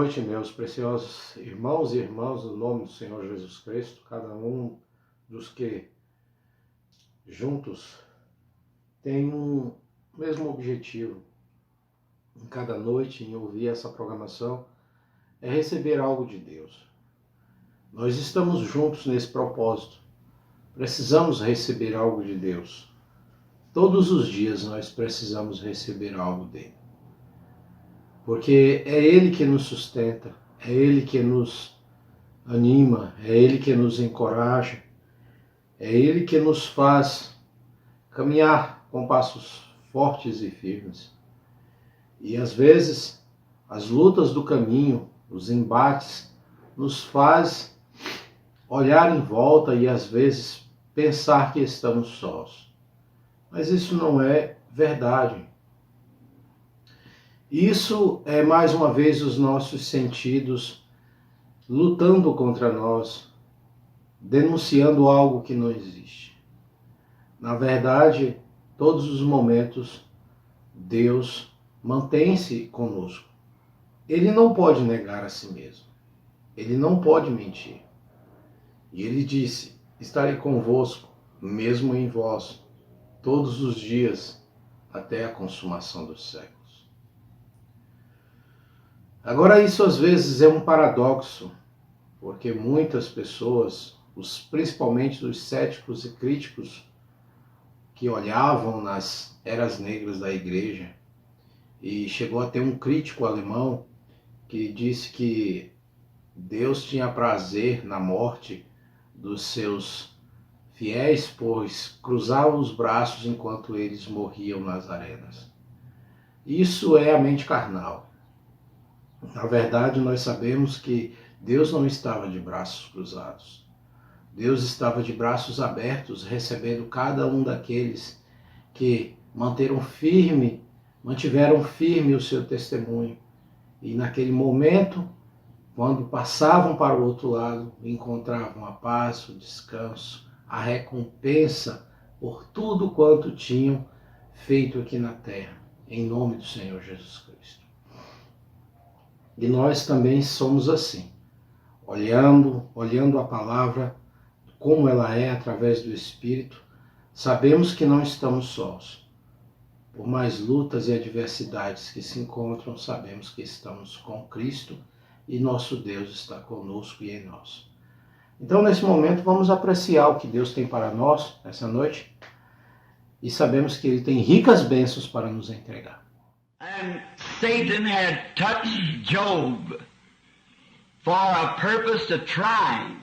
noite, meus preciosos irmãos e irmãs, no nome do Senhor Jesus Cristo, cada um dos que juntos tem um mesmo objetivo em cada noite, em ouvir essa programação, é receber algo de Deus. Nós estamos juntos nesse propósito. Precisamos receber algo de Deus. Todos os dias nós precisamos receber algo dele. Porque é Ele que nos sustenta, é Ele que nos anima, é Ele que nos encoraja, é Ele que nos faz caminhar com passos fortes e firmes. E às vezes as lutas do caminho, os embates, nos faz olhar em volta e às vezes pensar que estamos sós. Mas isso não é verdade. Isso é mais uma vez os nossos sentidos lutando contra nós, denunciando algo que não existe. Na verdade, todos os momentos, Deus mantém-se conosco. Ele não pode negar a si mesmo. Ele não pode mentir. E ele disse: estarei convosco, mesmo em vós, todos os dias, até a consumação dos séculos. Agora, isso às vezes é um paradoxo, porque muitas pessoas, principalmente os céticos e críticos, que olhavam nas eras negras da igreja, e chegou a ter um crítico alemão que disse que Deus tinha prazer na morte dos seus fiéis, pois cruzavam os braços enquanto eles morriam nas arenas. Isso é a mente carnal. Na verdade, nós sabemos que Deus não estava de braços cruzados. Deus estava de braços abertos, recebendo cada um daqueles que mantiveram firme o seu testemunho. E naquele momento, quando passavam para o outro lado, encontravam a paz, o descanso, a recompensa por tudo quanto tinham feito aqui na terra, em nome do Senhor Jesus Cristo. E nós também somos assim, olhando a palavra como ela é através do Espírito, sabemos que não estamos sós. Por mais lutas e adversidades que se encontram, sabemos que estamos com Cristo e nosso Deus está conosco e em nós. Então, nesse momento, vamos apreciar o que Deus tem para nós essa noite e sabemos que Ele tem ricas bênçãos para nos entregar. And Satan had touched Job for a purpose to try him,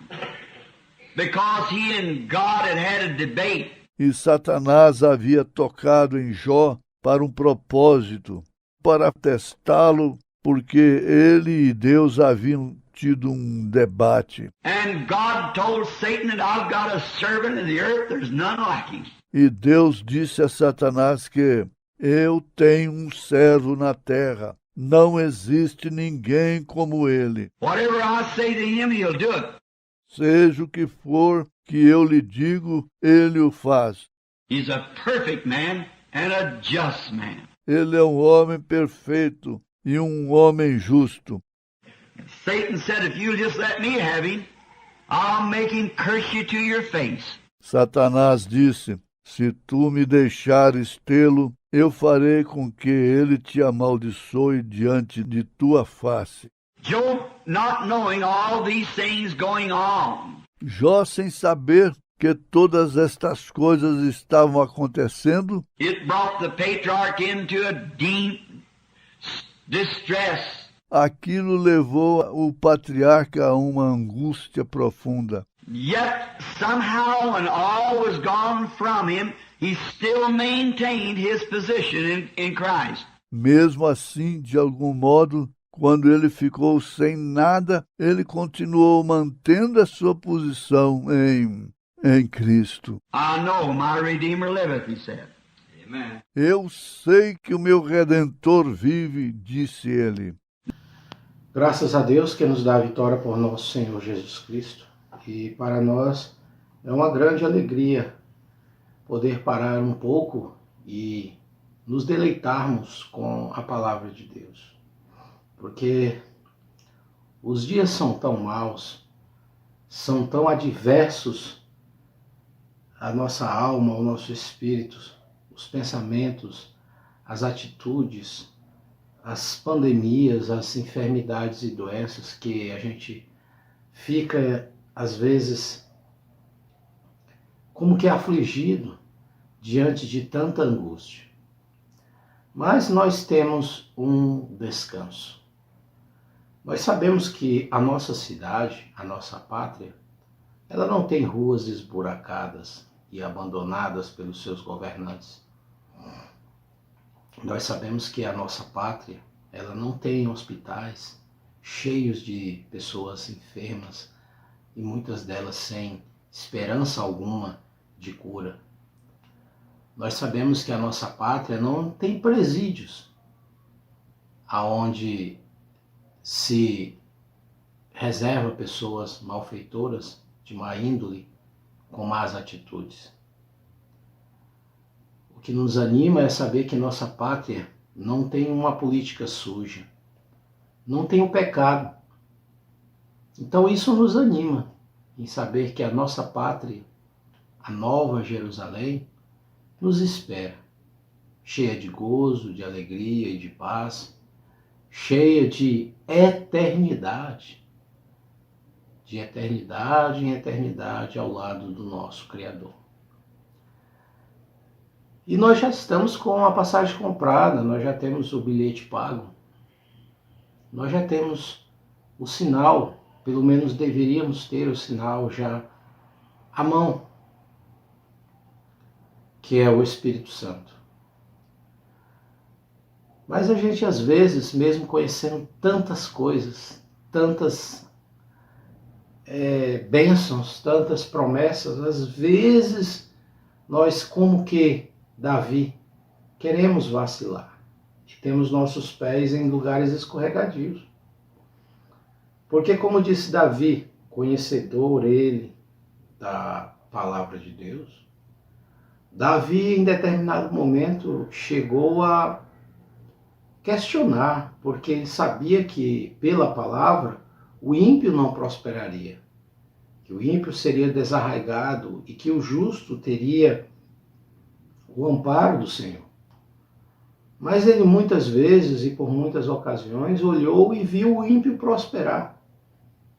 because he and God had a debate. E Satanás havia tocado em Jó para um propósito, para testá-lo, porque ele e Deus haviam tido um debate. And God told Satan that I've got a servant in the earth, there's none like him. E Deus disse a Satanás que eu tenho um servo na terra, não existe ninguém como ele. Whatever I say to him, he'll do it. Seja o que for que eu lhe digo, ele o faz. He's a perfect man and a just man. Ele é um homem perfeito e um homem justo. Satan said, if you'll just let me have him, I'll make him curse you to your face. Satanás disse: se tu me deixares tê-lo, eu farei com que ele te amaldiçoe diante de tua face. Job, not knowing all these things going on, Jó, sem saber que todas estas coisas estavam acontecendo, it brought the patriarch into a deep distress. aquilo levou o patriarca a uma angústia profunda. Yet somehow, when all was gone from him, he still maintained his position in Christ. Mesmo assim, de algum modo, quando ele ficou sem nada, ele continuou mantendo a sua posição em Cristo. I know my Redeemer liveth, he said. Amen. Eu sei que o meu Redentor vive, disse ele. Graças a Deus que nos dá a vitória por nosso Senhor Jesus Cristo. E para nós é uma grande alegria poder parar um pouco e nos deleitarmos com a palavra de Deus. Porque Os dias são tão maus, são tão adversos à nossa alma, ao nosso espírito, os pensamentos, as atitudes, as pandemias, as enfermidades e doenças que a gente fica, às vezes, como que afligido diante de tanta angústia. Mas nós temos um descanso. Nós sabemos que a nossa cidade, a nossa pátria, ela não tem ruas esburacadas e abandonadas pelos seus governantes. Nós sabemos que a nossa pátria, ela não tem hospitais cheios de pessoas enfermas e muitas delas sem esperança alguma de cura. Nós sabemos que a nossa pátria não tem presídios aonde se reserva pessoas malfeitoras de má índole com más atitudes. O que nos anima é saber que nossa pátria não tem uma política suja, não tem o pecado. Então isso nos anima em saber que a nossa pátria, a nova Jerusalém, nos espera, cheia de gozo, de alegria e de paz, cheia de eternidade em eternidade ao lado do nosso Criador. E nós já estamos com a passagem comprada, nós já temos o bilhete pago, nós já temos o sinal, pelo menos deveríamos ter o sinal já à mão, que é o Espírito Santo. Mas a gente às vezes, mesmo conhecendo tantas coisas, tantas bênçãos, tantas promessas, às vezes nós, como que Davi, queremos vacilar e temos nossos pés em lugares escorregadios. Porque, como disse Davi, conhecedor ele da palavra de Deus, Davi, em determinado momento, chegou a questionar, porque ele sabia que, pela palavra, o ímpio não prosperaria, que o ímpio seria desarraigado e que o justo teria o amparo do Senhor. Mas ele muitas vezes e por muitas ocasiões olhou e viu o ímpio prosperar,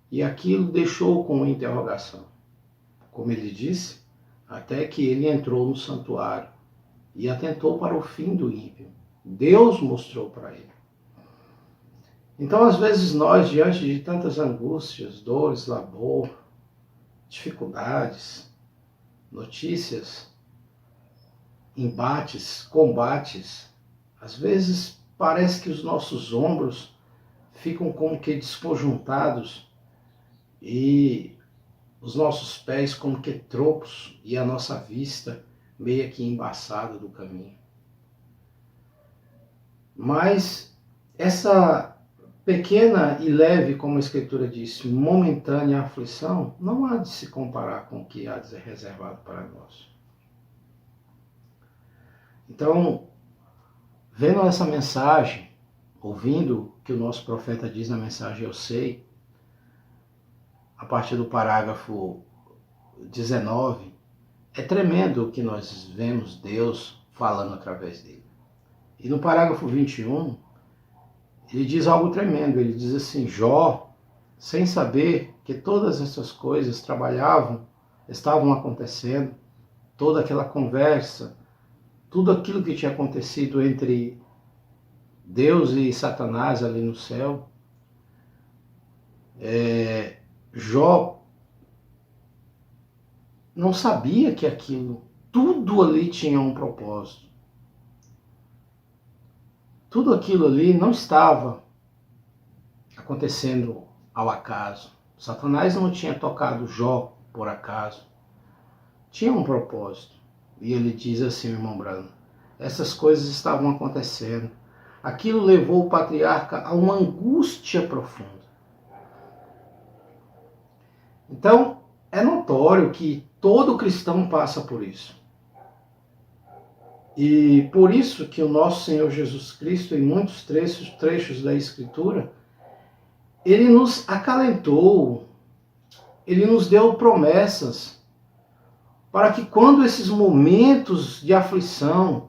e aquilo deixou com uma interrogação. Como ele disse, até que ele entrou no santuário e atentou para o fim do ímpio. Deus mostrou para ele. Então, às vezes, nós, diante de tantas angústias, dores, labor, dificuldades, notícias, embates, combates, às vezes parece que os nossos ombros ficam como que desconjuntados e os nossos pés como que trocos e a nossa vista meio que embaçada do caminho. Mas essa pequena e leve, como a Escritura diz, momentânea aflição, não há de se comparar com o que há de ser reservado para nós. Então, vendo essa mensagem, ouvindo o que o nosso profeta diz na mensagem Eu Sei, a partir do parágrafo 19, é tremendo o que nós vemos Deus falando através dele. E no parágrafo 21, ele diz algo tremendo, ele diz assim, Jó, sem saber que todas essas coisas estavam acontecendo, toda aquela conversa, tudo aquilo que tinha acontecido entre Deus e Satanás ali no céu, Jó não sabia que aquilo, tudo ali tinha um propósito. Tudo aquilo ali não estava acontecendo ao acaso. Satanás não tinha tocado Jó por acaso. Tinha um propósito. E ele diz assim, irmão Brano, essas coisas estavam acontecendo. Aquilo levou o patriarca a uma angústia profunda. Então, é notório que todo cristão passa por isso. E por isso que o nosso Senhor Jesus Cristo, em muitos trechos da Escritura, Ele nos acalentou, Ele nos deu promessas para que quando esses momentos de aflição,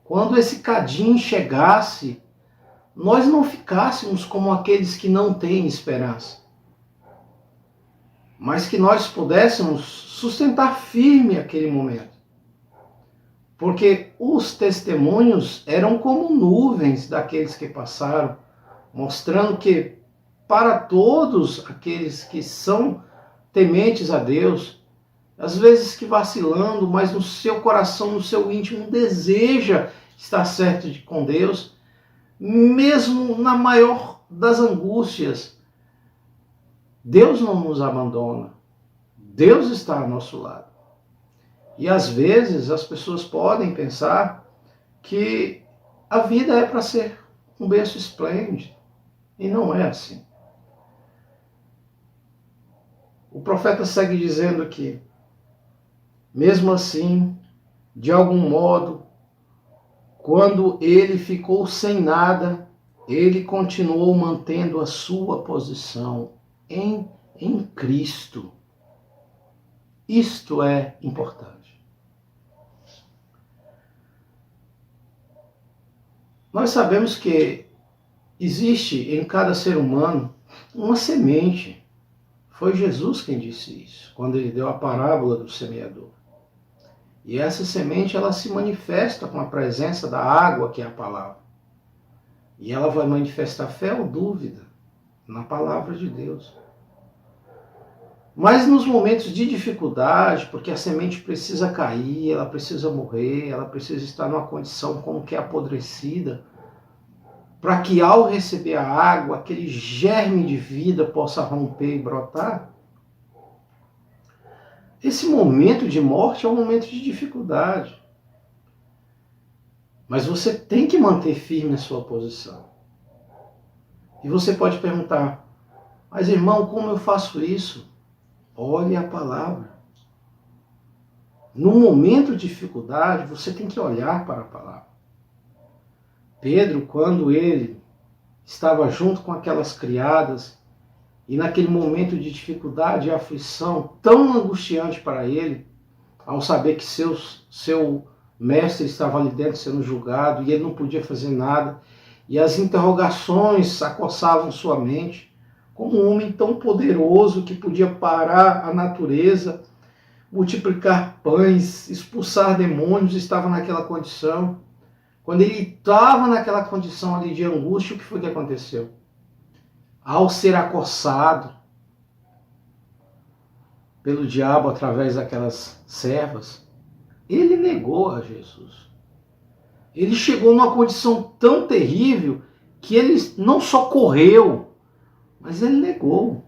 quando esse cadinho chegasse, nós não ficássemos como aqueles que não têm esperança, mas que nós pudéssemos sustentar firme aquele momento. Porque os testemunhos eram como nuvens daqueles que passaram, mostrando que para todos aqueles que são tementes a Deus, às vezes que vacilando, mas no seu coração, no seu íntimo, deseja estar certo com Deus, mesmo na maior das angústias, Deus não nos abandona. Deus está ao nosso lado. E às vezes as pessoas podem pensar que a vida é para ser um berço esplêndido. E não é assim. O profeta segue dizendo que, mesmo assim, de algum modo, quando ele ficou sem nada, ele continuou mantendo a sua posição em Cristo. Isto é importante. Nós sabemos que existe em cada ser humano uma semente. Foi Jesus quem disse isso, quando ele deu a parábola do semeador. E essa semente, ela se manifesta com a presença da água, que é a palavra. E ela vai manifestar fé ou dúvida na palavra de Deus. Mas nos momentos de dificuldade, porque a semente precisa cair, ela precisa morrer, ela precisa estar numa condição como que apodrecida, para que ao receber a água, aquele germe de vida possa romper e brotar. Esse momento de morte é um momento de dificuldade. Mas você tem que manter firme a sua posição. E você pode perguntar, mas irmão, como eu faço isso? Olhe a palavra. No momento de dificuldade, você tem que olhar para a palavra. Pedro, quando ele estava junto com aquelas criadas, e naquele momento de dificuldade e aflição tão angustiante para ele, ao saber que seu mestre estava ali dentro sendo julgado e ele não podia fazer nada, e as interrogações acossavam sua mente, como um homem tão poderoso que podia parar a natureza, multiplicar pães, expulsar demônios, estava naquela condição. Quando ele estava naquela condição ali de angústia, o que foi que aconteceu? Ao ser acossado pelo diabo através daquelas servas, ele negou a Jesus. Ele chegou numa condição tão terrível que ele não só correu, mas ele negou.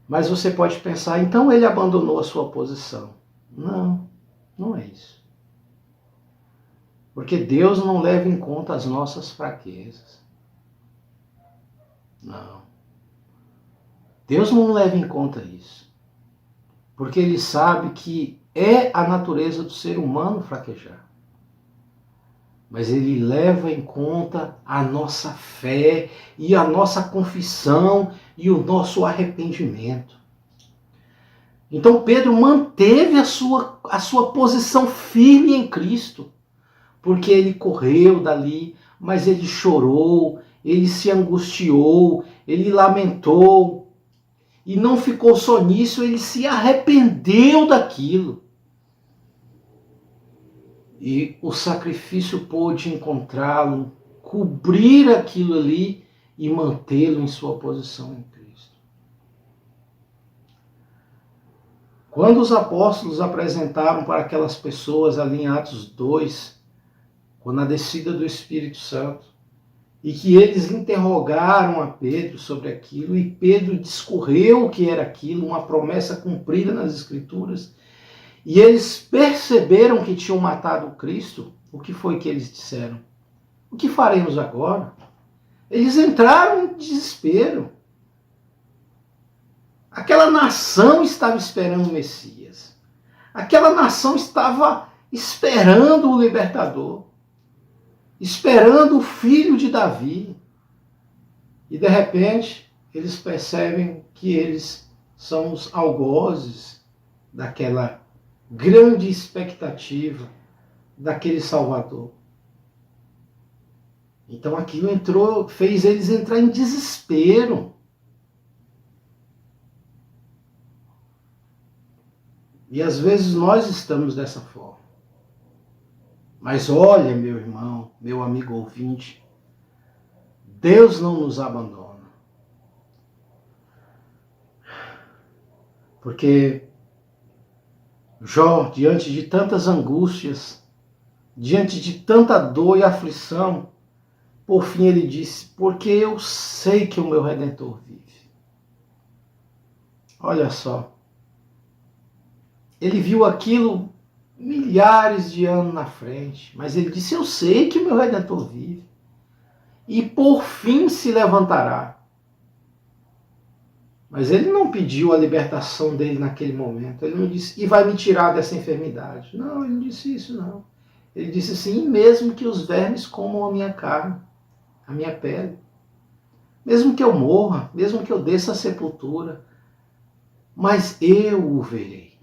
Mas você pode pensar, então ele abandonou a sua posição. Não, não é isso. Porque Deus não leva em conta as nossas fraquezas. Não. Deus não leva em conta isso. Porque Ele sabe que é a natureza do ser humano fraquejar. Mas Ele leva em conta a nossa fé e a nossa confissão e o nosso arrependimento. Então Pedro manteve a sua posição firme em Cristo. Porque ele correu dali, mas ele chorou, ele se angustiou, ele lamentou. E não ficou só nisso, ele se arrependeu daquilo. E o sacrifício pôde encontrá-lo, cobrir aquilo ali e mantê-lo em sua posição em Cristo. Quando os apóstolos apresentaram para aquelas pessoas ali em Atos 2, quando a descida do Espírito Santo, e que eles interrogaram a Pedro sobre aquilo, e Pedro discorreu o que era aquilo, uma promessa cumprida nas Escrituras, e eles perceberam que tinham matado Cristo, o que foi que eles disseram? O que faremos agora? Eles entraram em desespero. Aquela nação estava esperando o Messias. Aquela nação estava esperando o libertador. Esperando o filho de Davi. E de repente, eles percebem que eles são os algozes daquela grande expectativa daquele Salvador. Então aquilo fez eles entrar em desespero. E às vezes nós estamos dessa forma. Mas olha, meu irmão, meu amigo ouvinte, Deus não nos abandona. Porque Jó, diante de tantas angústias, diante de tanta dor e aflição, por fim ele disse, porque eu sei que o meu Redentor vive. Olha só. Ele viu aquilo milhares de anos na frente, mas ele disse, eu sei que o meu Redentor vive. E por fim se levantará. Mas ele não pediu a libertação dele naquele momento. Ele não disse, e vai me tirar dessa enfermidade. Não, ele não disse isso, não. Ele disse assim, mesmo que os vermes comam a minha carne, a minha pele, mesmo que eu morra, mesmo que eu desça à sepultura, mas eu o verei.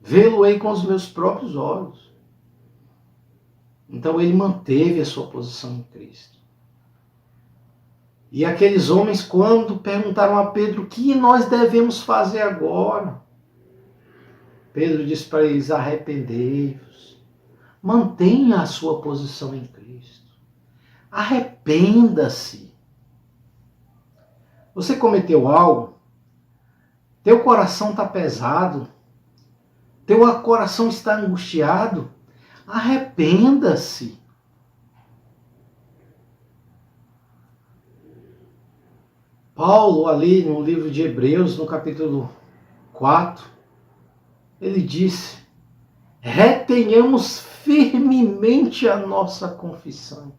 Vê-lo-ei com os meus próprios olhos. Então ele manteve a sua posição em Cristo. E aqueles homens, quando perguntaram a Pedro, o que nós devemos fazer agora? Pedro disse para eles, arrependei-vos. Mantenha a sua posição em Cristo. Arrependa-se. Você cometeu algo? Teu coração está pesado? Teu coração está angustiado? Arrependa-se. Paulo, ali no livro de Hebreus, no capítulo 4, ele disse, retenhamos firmemente a nossa confissão,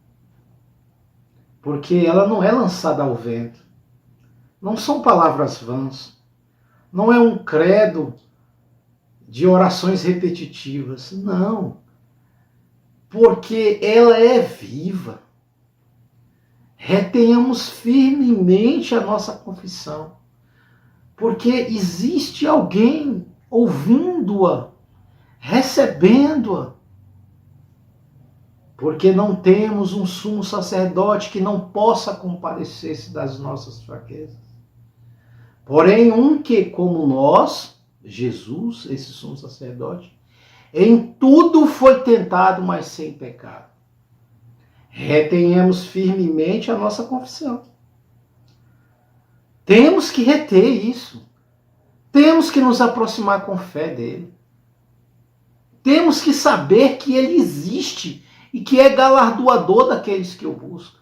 porque ela não é lançada ao vento, não são palavras vãs, não é um credo de orações repetitivas, não, porque ela é viva. Retenhamos firmemente a nossa confissão, porque existe alguém ouvindo-a, recebendo-a, porque não temos um sumo sacerdote que não possa compadecer-se das nossas fraquezas. Porém, um que, como nós, Jesus, esse sumo sacerdote, em tudo foi tentado, mas sem pecado. Retenhamos firmemente a nossa confissão. Temos que reter isso. Temos que nos aproximar com fé dele. Temos que saber que ele existe e que é galardoador daqueles que o buscam.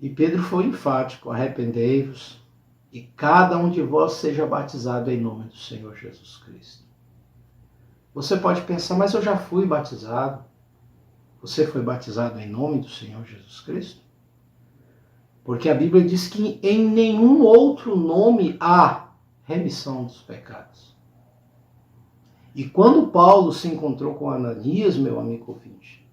E Pedro foi enfático, arrependei-vos e cada um de vós seja batizado em nome do Senhor Jesus Cristo. Você pode pensar, mas eu já fui batizado. Você foi batizado em nome do Senhor Jesus Cristo? Porque a Bíblia diz que em nenhum outro nome há remissão dos pecados. E quando Paulo se encontrou com Ananias, meu amigo ouvinte,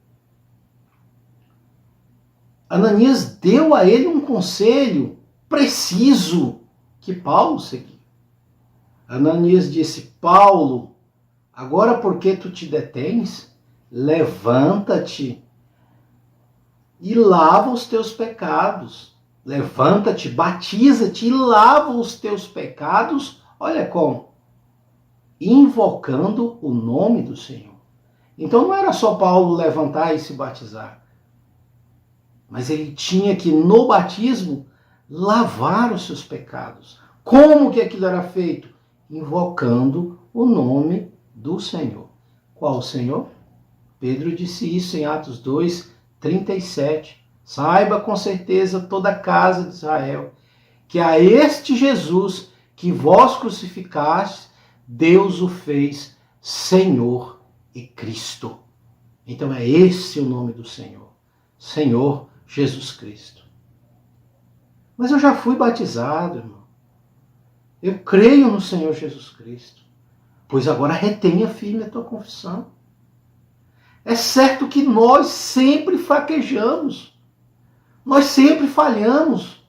Ananias deu a ele um conselho preciso que Paulo seguiu. Ananias disse, Paulo, agora porque tu te detens, levanta-te e lava os teus pecados. Levanta-te, batiza-te e lava os teus pecados. Olha como? Invocando o nome do Senhor. Então não era só Paulo levantar e se batizar. Mas ele tinha que, no batismo, lavar os seus pecados. Como que aquilo era feito? Invocando o nome do Senhor. Qual o Senhor? Pedro disse isso em Atos 2, 37. Saiba com certeza toda a casa de Israel, que a este Jesus que vós crucificastes, Deus o fez Senhor e Cristo. Então é esse o nome do Senhor. Senhor Jesus Cristo. Mas eu já fui batizado, irmão. Eu creio no Senhor Jesus Cristo. Pois agora retenha firme a tua confissão. É certo que nós sempre fraquejamos, nós sempre falhamos.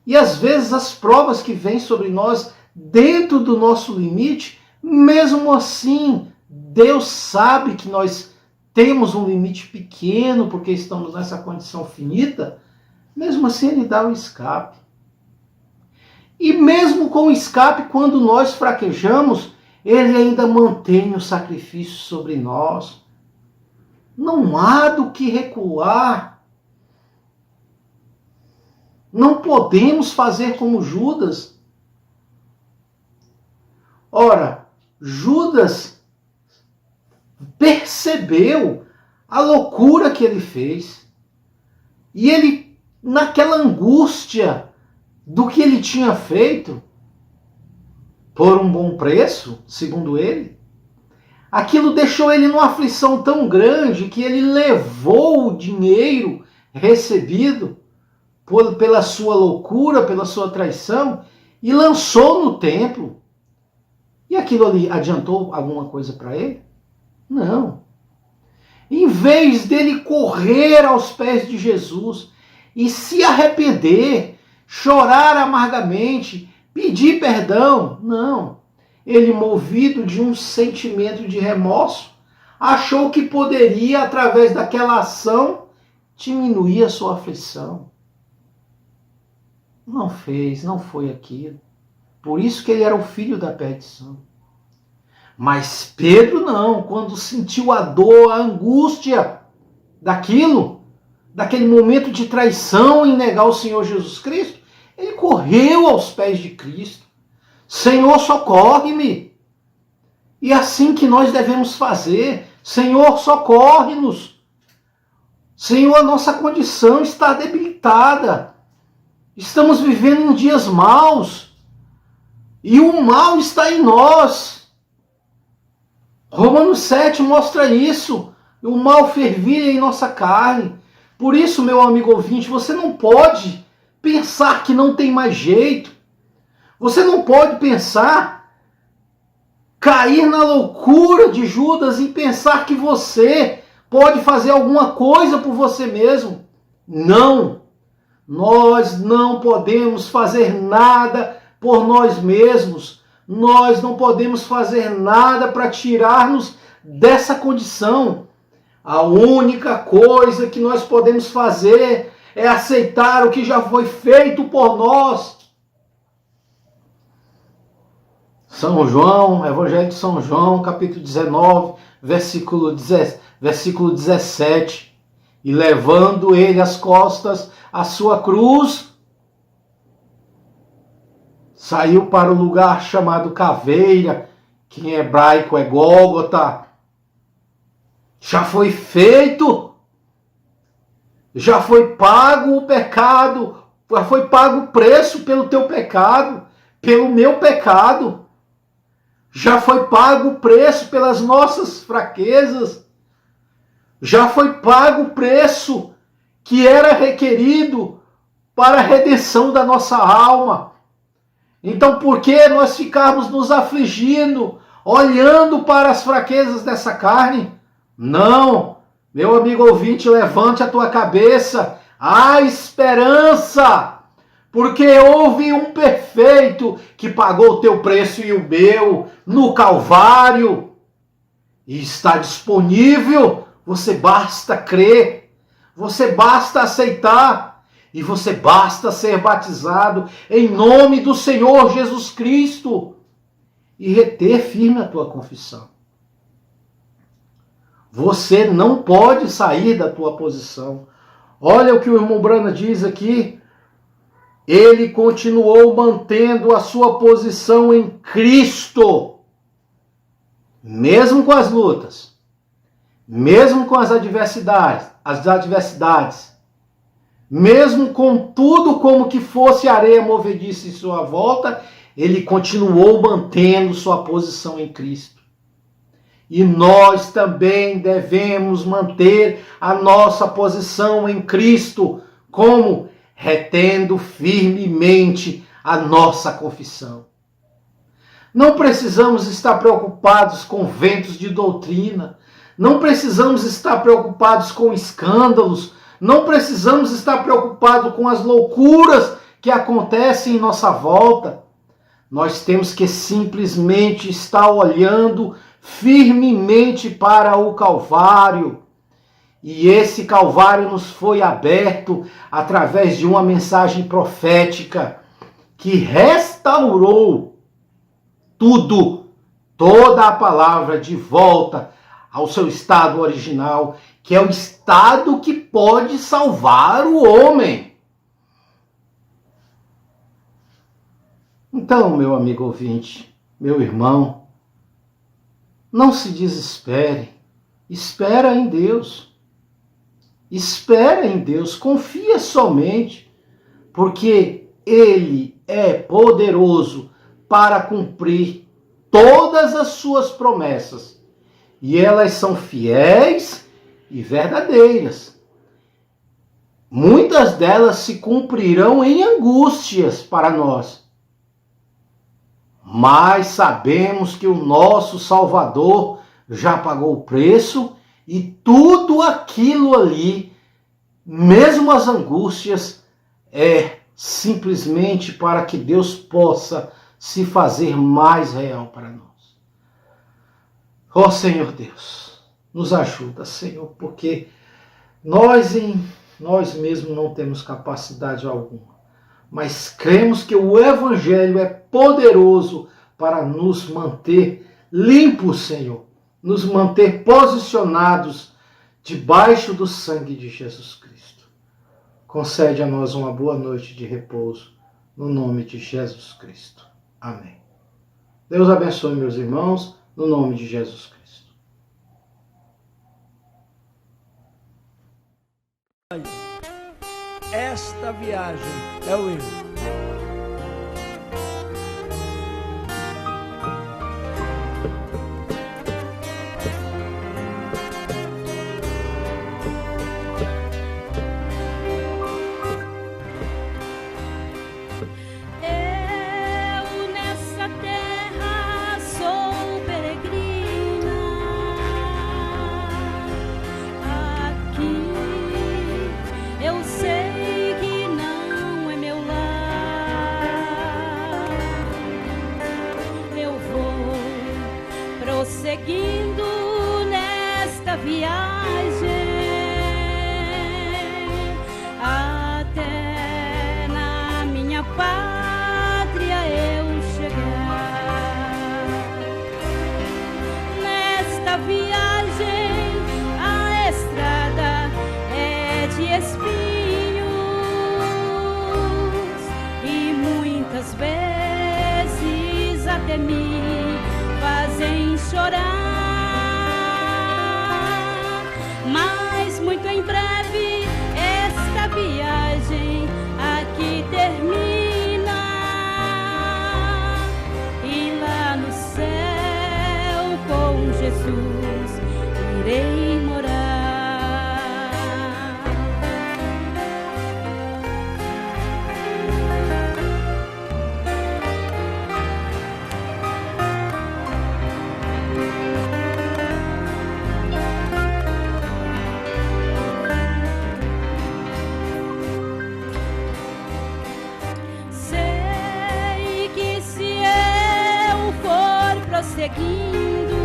E às vezes as provas que vêm sobre nós, dentro do nosso limite, mesmo assim, Deus sabe que nós temos um limite pequeno, porque estamos nessa condição finita, mesmo assim Ele dá o escape. E mesmo com o escape, quando nós fraquejamos, Ele ainda mantém o sacrifício sobre nós. Não há do que recuar. Não podemos fazer como Judas. Ora, Judas percebeu a loucura que ele fez. E ele, naquela angústia do que ele tinha feito, por um bom preço, segundo ele, aquilo deixou ele numa aflição tão grande que ele levou o dinheiro recebido pela sua loucura, pela sua traição, e lançou no templo. E aquilo ali adiantou alguma coisa para ele? Não. Em vez dele correr aos pés de Jesus e se arrepender, chorar amargamente, pedir perdão, não. Ele, movido de um sentimento de remorso, achou que poderia, através daquela ação, diminuir a sua aflição. Não fez, não foi aquilo. Por isso que ele era o filho da perdição. Mas Pedro não, quando sentiu a dor, a angústia daquilo, daquele momento de traição em negar o Senhor Jesus Cristo, ele correu aos pés de Cristo. Senhor, socorre-me. E é assim que nós devemos fazer. Senhor, socorre-nos. Senhor, a nossa condição está debilitada. Estamos vivendo em dias maus. E o mal está em nós. Romanos 7 mostra isso. O mal fervilha em nossa carne. Por isso, meu amigo ouvinte, você não pode pensar que não tem mais jeito. Você não pode pensar, cair na loucura de Judas e pensar que você pode fazer alguma coisa por você mesmo. Não. Nós não podemos fazer nada por nós mesmos. Nós não podemos fazer nada para tirar-nos dessa condição. A única coisa que nós podemos fazer é aceitar o que já foi feito por nós. São João, Evangelho de São João, capítulo 19, versículo 17. E levando ele às costas a sua cruz, saiu para o lugar chamado Caveira, que em hebraico é Gólgota. Já foi feito, já foi pago o pecado, já foi pago o preço pelo teu pecado, pelo meu pecado. Já foi pago o preço pelas nossas fraquezas. Já foi pago o preço que era requerido para a redenção da nossa alma. Então, por que nós ficarmos nos afligindo, olhando para as fraquezas dessa carne? Não, meu amigo ouvinte, levante a tua cabeça. Há esperança. Porque houve um perfeito que pagou o teu preço e o meu no Calvário. E está disponível. Você basta crer. Você basta aceitar. E você basta ser batizado em nome do Senhor Jesus Cristo. E reter firme a tua confissão. Você não pode sair da tua posição. Olha o que o irmão Brana diz aqui. Ele continuou mantendo a sua posição em Cristo, mesmo com as lutas, mesmo com as adversidades, mesmo com tudo como que fosse areia movediça em sua volta, ele continuou mantendo sua posição em Cristo. E nós também devemos manter a nossa posição em Cristo, como retendo firmemente a nossa confissão. Não precisamos estar preocupados com ventos de doutrina. Não precisamos estar preocupados com escândalos, não precisamos estar preocupados com as loucuras que acontecem em nossa volta. Nós temos que simplesmente estar olhando firmemente para o Calvário. E esse Calvário nos foi aberto através de uma mensagem profética que restaurou tudo, toda a palavra de volta ao seu estado original, que é o estado que pode salvar o homem. Então, meu amigo ouvinte, meu irmão, não se desespere, espera em Deus. Espera em Deus, confia somente, porque Ele é poderoso para cumprir todas as suas promessas. E elas são fiéis e verdadeiras. Muitas delas se cumprirão em angústias para nós. Mas sabemos que o nosso Salvador já pagou o preço e tudo aquilo ali, mesmo as angústias, é simplesmente para que Deus possa se fazer mais real para nós. Ó Senhor Deus, nos ajuda, Senhor, porque nós mesmos não temos capacidade alguma, mas cremos que o Evangelho é poderoso para nos manter limpos, Senhor, nos manter posicionados debaixo do sangue de Jesus Cristo. Concede a nós uma boa noite de repouso, no nome de Jesus Cristo. Amém. Deus abençoe, meus irmãos, no nome de Jesus Cristo. Esta viagem é o erro. Prosseguindo nesta viagem até na minha pátria eu chegar. Nesta viagem a estrada é de espinhos e muitas vezes até me fazem chorar, mas muito em breve esta viagem aqui termina e lá no céu com Jesus irei morar. Prosseguindo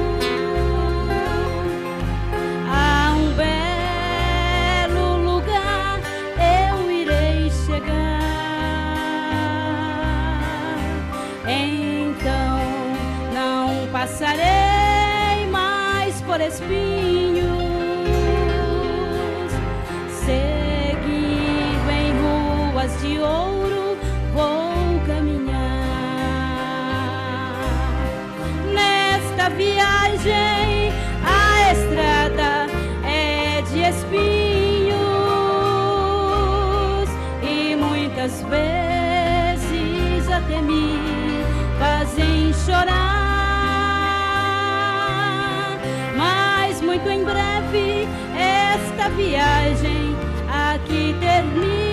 a um belo lugar eu irei chegar. Então não passarei mais por espinhos, seguindo em ruas de ouro vou caminhar. Nesta viagem a estrada é de espinhos e muitas vezes até me fazem chorar, mas muito em breve esta viagem aqui termina